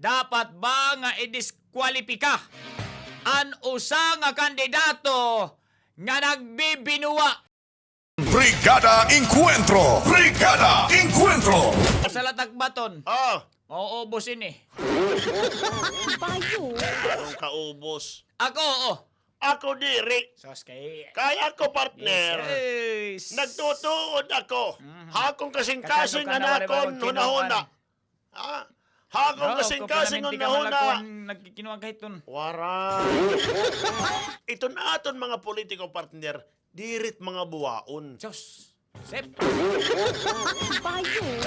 dapat ba nga i-diskwalipika an usa nga kandidato nga nagbibinuwa Brigada Encuentro! Brigada Encuentro! sa latag baton? Ah, Mauubusin eh. anong kaubos? Ako, oo. Ako diri. Sos kay... Kaya ko partner. Yes. Nagtutuod ako. Hakong kasing-kasing Kasano ka na, anakon wala hunahuna. Ha? Hakong Oo, kasing-kasing kung pinamenti ka hunahuna. malakuan, nagkikinuwang kahit ton. Waray. Ito na aton mga politiko partner. Dirit mga buwaon. Sos. Sep.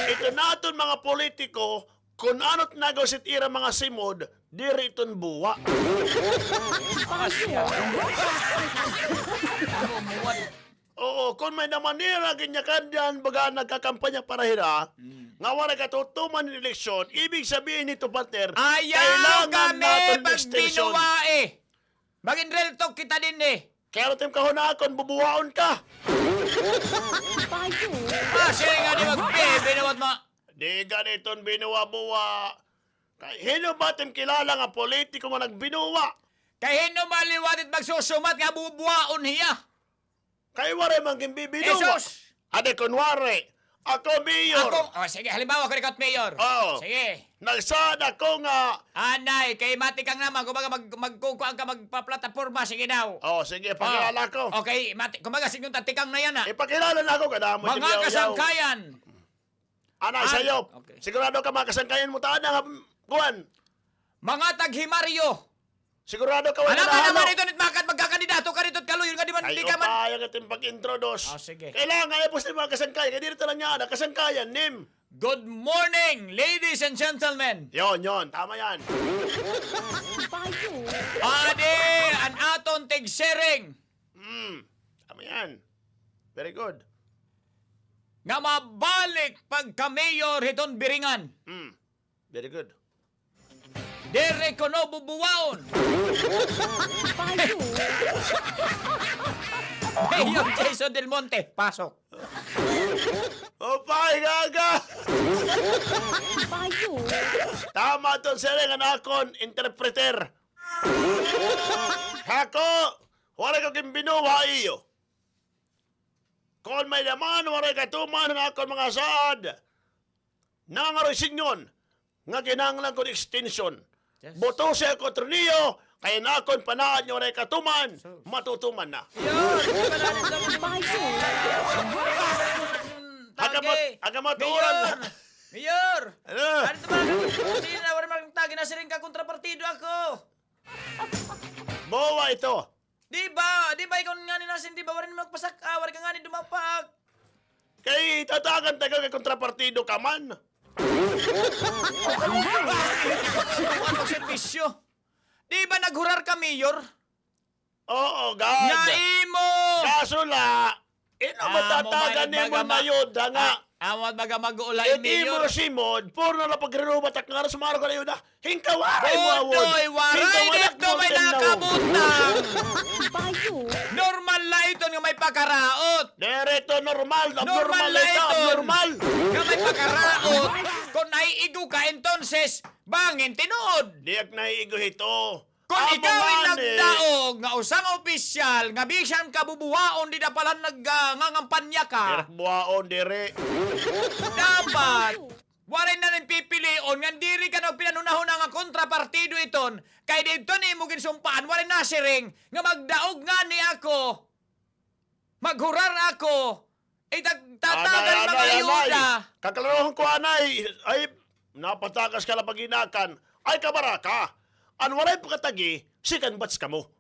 Ito na aton mga politiko. Kung ano't nagawasit ira mga simod, diri iton buwa. Oo, kung may namanira ganyakan dyan, baga nagkakampanya para hira, nga wala katutuman ng eleksyon, ibig sabihin nito, partner, Ayaw kami naton pag extension. binuwa eh. Maging real talk kita din eh. Kaya natin kahunakon, bubuwaon ka. Sige nga di magbibinuwat mo. Di ganiton binuwa-buwa. Hino ba tim kilala nga politiko nga nagbinuwa? Kaya hino maliwatit magsusumat nga bubuwaon hiya. Kay wala man gimbibinuwa. Jesus! Ade kunwari, ako mayor. Sige, halimbawa ko ikaw mayor. Oo. Sige. Nagsad ako nga. Anay, kay mati kang naman, kumbaga magkukuhaan ka magpa-plataforma, sige daw. Oh, sige, pakilala ko. Okay, mati, kumbaga sige tatikang na yan ah. Ipakilala na ako, kadamo. Mga kasangkayan. Anay, sa'yo. Okay. Sigurado ka mga kasangkayan mo taan nga, kuwan. Mga taghimaryo. Sigurado ka wala Alam ka na naman ito, makat magkakandidato ka rito, kaluyo nga di man, Ay, hindi ka man. kaya ka tim pag-introduce. Sige. Kailangan ay post mga kasangkayan. Kaya dito lang niya, kasangkayan, nim. Good morning, ladies and gentlemen. Yon, tama yan. Ade, an aton tig-sharing. Tama yan. Very good. Nga mabalik pagka-mayor hiton biringan. Very good. Dere ko no bubuwaon. Mayor Jason Del Monte, pasok. Opay, gaga! Tama ton sere nga nakon, interpreter. Hako, wala ko kimbinuha iyo. Kung may laman, wala ka tuman ng akon mga saad. Nangarosinyon, nga kinanglan ko extension. Yes. Boto siya ko triniyo, kaya nakon panaan nyo wala ka tuman, matutuman na. Agamot oran. Mayor! Ano? Ano ito ba? Sige na, wala mang tagi na siring ka kontrapartido ako. Bawa ito. Di ba? Di ba ikaw nga ni nasin, di ba? Wala ni magpasak, wala ka nga ni dumapag. Kay tatagan taga kay kontrapartido ka man. Ano servisyo? Di ba naghurar ka, Mayor? Oo, God. Naimo! Kaso la, matatagan ni mo na yun, nga. Amot baga mag-uulay, Imo Mayor. simod, puro na pag-renubat at nga sumaro ka na yun na, hingkawaray mo awod. Odoy, waray dito may nakabutang. Normal la ito nga may pakaraot. Direto, normal, abnormal la ito, ito. abnormal. Nga may pakaraot. Kung naiigo ka, entonces, bangin tinuod. Diyak na iigo ito. Kung Amo ikaw ay man, nagdaog nga usang opisyal, nga bisan kabubuhaon, di na pala nagngangampanya ka, buwaon, dire. dapat, warin na rin pipilion, nga diri ka na pinanunahon nga kontrapartido iton, kay dito ni mo ginsumpaan, warin na siring, nga magdaog nga ni ako, maghurar ako, tatagal mga ayuda. Kakalarohan ko, anay. Ay, napatakas ka lang pag-inakan. Ay, kabaraka. An walay pagkatagi, sikan bats ka mo.